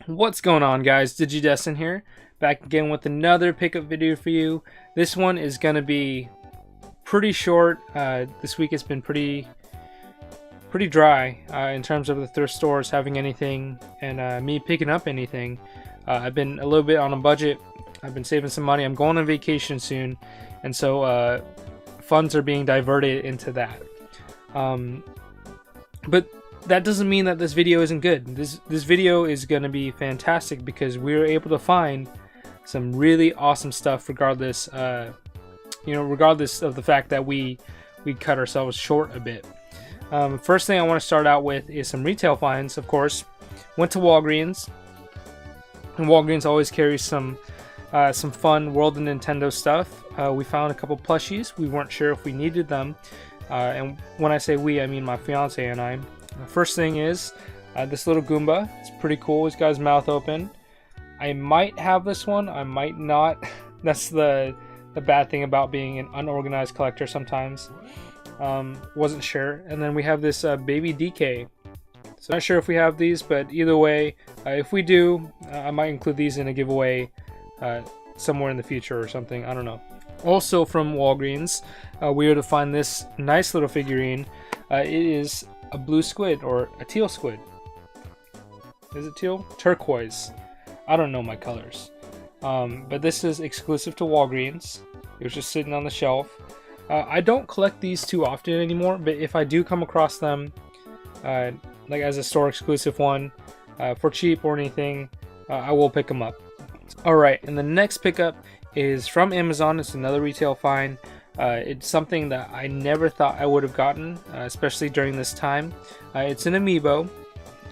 What's going on, guys? Digidesdan here, back again with another pickup video for you. This one is going to be pretty short. This week it's been pretty dry in terms of the thrift stores having anything and me picking up anything. I've been a little bit on a budget. I've been saving some money. I'm going on vacation soon, and so funds are being diverted into that. But that doesn't mean that this video isn't good. This video is going to be fantastic because we were able to find some really awesome stuff, regardless, regardless of the fact that we cut ourselves short a bit. First thing I want to start out with is some retail finds. Of course, went to Walgreens, and Walgreens always carries some fun World of Nintendo stuff. We found a couple plushies. We weren't sure if we needed them, and when I say we, I mean my fiance and I. The first thing is this little Goomba. It's pretty cool. He's got his mouth open. I might have this one. I might not. That's the bad thing about being an unorganized collector sometimes. Wasn't sure. And then we have this baby DK. So not sure if we have these, but either way, if we do, I might include these in a giveaway somewhere in the future or something. I don't know. Also from Walgreens, we were to find this nice little figurine. It is a blue squid or a teal squid. Is it teal? Turquoise. I don't know my colors. But this is exclusive to Walgreens. It was just sitting on the shelf. I don't collect these too often anymore, but if I do come across them, like as a store exclusive one, for cheap or anything, I will pick them up. Alright, and the next pickup is from Amazon. It's another retail find. It's something that I never thought I would have gotten, especially during this time. It's an amiibo.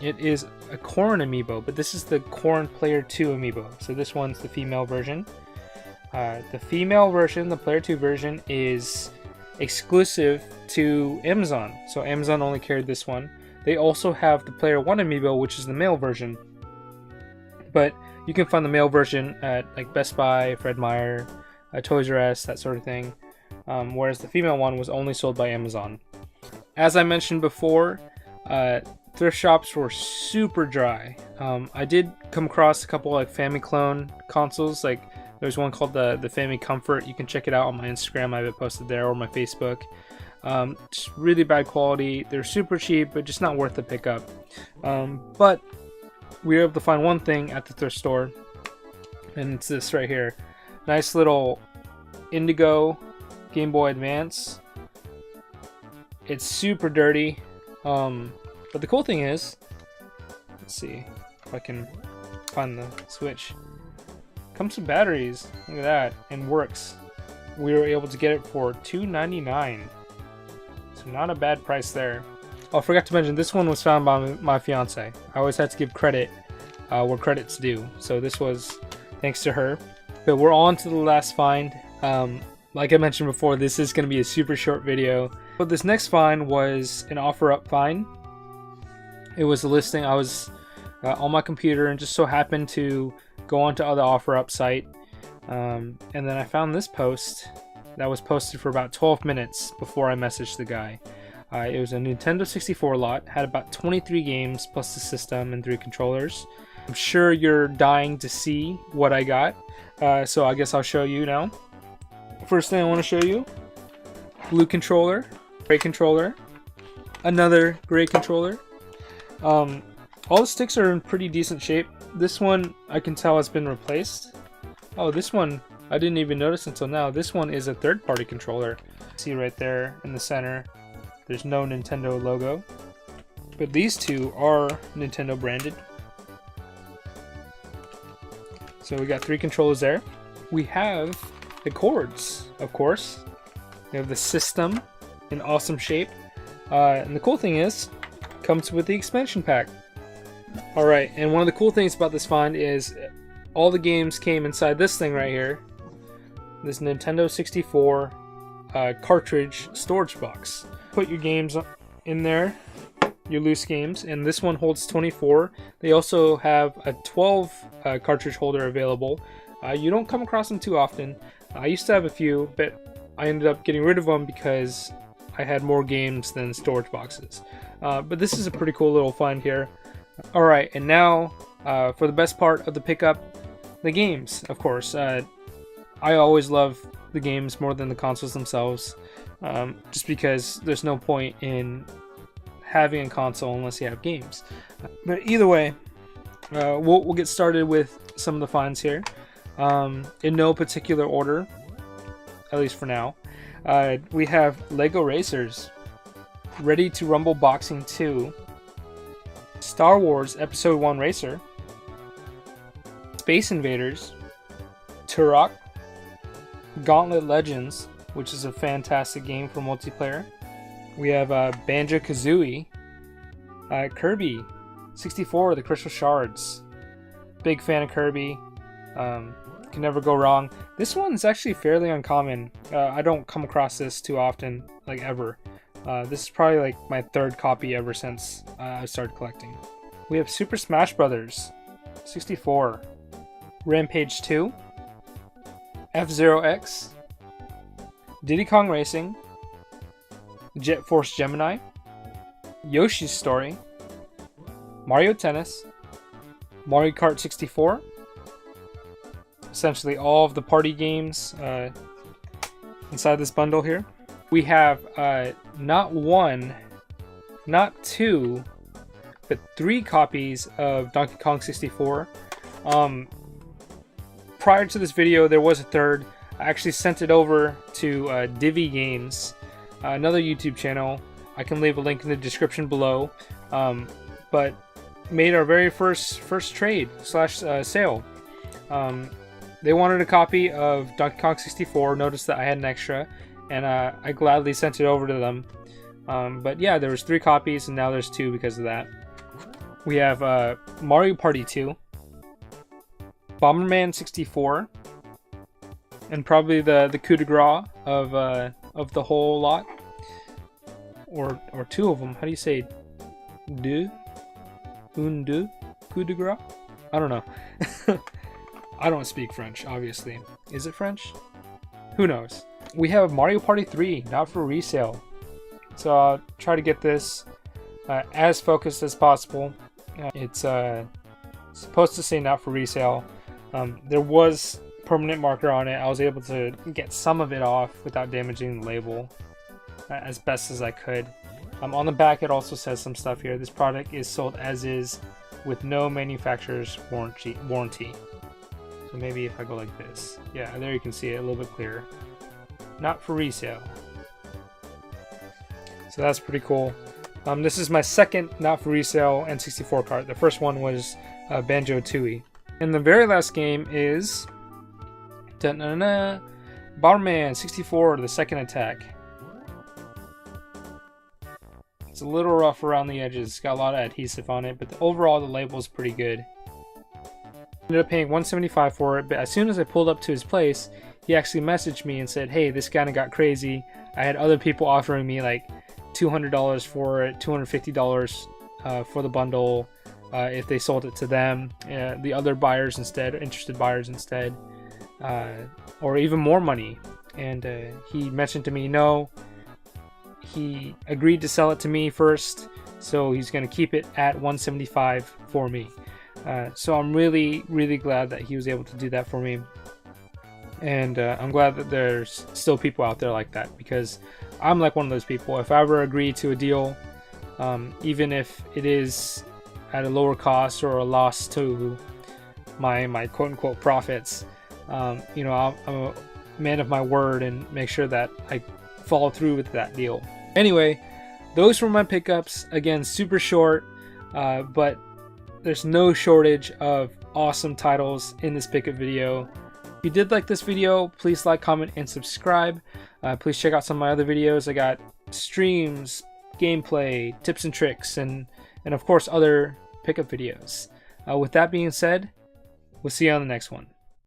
It is a Corrin amiibo, but this is the Corrin Player 2 amiibo. So this one's the female version. The female version, the Player 2 version, is exclusive to Amazon. So Amazon only carried this one. They also have the Player 1 amiibo, which is the male version. But you can find the male version at like Best Buy, Fred Meyer, Toys R Us, that sort of thing. Whereas the female one was only sold by Amazon. As I mentioned before, thrift shops were super dry. I did come across a couple like Famiclone consoles. Like there's one called the Fami Comfort. You can check it out on my Instagram. I have it posted there, or my Facebook. Just really bad quality. They're super cheap, but just not worth the pickup. But we were able to find one thing at the thrift store, and it's this right here. Nice little Indigo Game Boy Advance. It's super dirty, but the cool thing is, let's see if I can find the switch. Comes with batteries, look at that, and works. We were able to get it for $2.99, so not a bad price there. Oh, I forgot to mention, this one was found by my fiance. I always have to give credit where credit's due, so this was thanks to her. But we're on to the last find. Like I mentioned before, this is going to be a super short video. But this next find was an OfferUp find. It was a listing. I was on my computer and just so happened to go onto the OfferUp site. And then I found this post that was posted for about 12 minutes before I messaged the guy. It was a Nintendo 64 lot, had about 23 games plus the system and 3 controllers. I'm sure you're dying to see what I got, so I guess I'll show you now. First thing I want to show you, blue controller, gray controller, another gray controller. All the sticks are in pretty decent shape. This one I can tell has been replaced. Oh, this one I didn't even notice until now. This one is a third-party controller. See right there in the center, there's no Nintendo logo. But these two are Nintendo branded. So we got 3 controllers there. We have the cords, of course. We have the system in awesome shape. And the cool thing is, it comes with the expansion pack. Alright, and one of the cool things about this find is all the games came inside this thing right here. This Nintendo 64 cartridge storage box. Put your games in there, your loose games, and this one holds 24. They also have a 12 cartridge holder available. You don't come across them too often. I used to have a few, but I ended up getting rid of them because I had more games than storage boxes. But this is a pretty cool little find here. Alright, and now for the best part of the pickup, the games, of course. I always love the games more than the consoles themselves, just because there's no point in having a console unless you have games. But either way, we'll get started with some of the finds here, in no particular order, at least for now. We have Lego Racers, Ready to Rumble Boxing 2, Star Wars Episode 1 Racer, Space Invaders, Turok, Gauntlet Legends, which is a fantastic game for multiplayer. We have Banjo-Kazooie, Kirby 64, The Crystal Shards. Big fan of Kirby. Can never go wrong. This one's actually fairly uncommon. I don't come across this too often, like ever. This is probably like my third copy ever since I started collecting. We have Super Smash Bros. 64, Rampage 2, F-Zero X, Diddy Kong Racing, Jet Force Gemini, Yoshi's Story, Mario Tennis, Mario Kart 64, essentially all of the party games inside this bundle here. We have not one, not two, but 3 copies of Donkey Kong 64. Prior to this video, there was a third. I actually sent it over to Divvy Games, another YouTube channel. I can leave a link in the description below. But made our very first trade slash sale. They wanted a copy of Donkey Kong 64. Noticed that I had an extra, and I gladly sent it over to them. But yeah, there was 3 copies, and now there's 2 because of that. We have Mario Party 2, Bomberman 64, and probably the coup de grace of the whole lot, or 2 of them. How do you say deux? Un deux? Coup de grace? I don't know. I don't speak French, obviously. Is it French? Who knows? We have Mario Party 3, not for resale. So I'll try to get this as focused as possible. It's supposed to say not for resale. There was permanent marker on it. I was able to get some of it off without damaging the label as best as I could. On the back it also says some stuff here. This product is sold as is with no manufacturer's warranty. So maybe if I go like this. Yeah, there you can see it a little bit clearer. Not for resale. So that's pretty cool. This is my second not for resale N64 cart. The first one was Banjo-Tooie. And the very last game is Bomberman 64, The Second Attack. It's a little rough around the edges. It's got a lot of adhesive on it, but overall the label is pretty good. Ended up paying $175 for it, but as soon as I pulled up to his place, he actually messaged me and said, hey, this kind of got crazy. I had other people offering me like $200 for it, $250 for the bundle if they sold it to them. The other buyers instead, interested buyers instead, or even more money. And he mentioned to me, no, he agreed to sell it to me first, so he's going to keep it at $175 for me. So I'm really glad that he was able to do that for me. And I'm glad that there's still people out there like that, because I'm like one of those people. If I ever agree to a deal, even if it is at a lower cost or a loss to my quote-unquote profits, you know, I'm a man of my word and make sure that I follow through with that deal. Anyway, those were my pickups. Again, super short, but there's no shortage of awesome titles in this pickup video. If you did like this video, please like, comment, and subscribe. Please check out some of my other videos. I got streams, gameplay, tips and tricks, and of course other pickup videos. With that being said, we'll see you on the next one.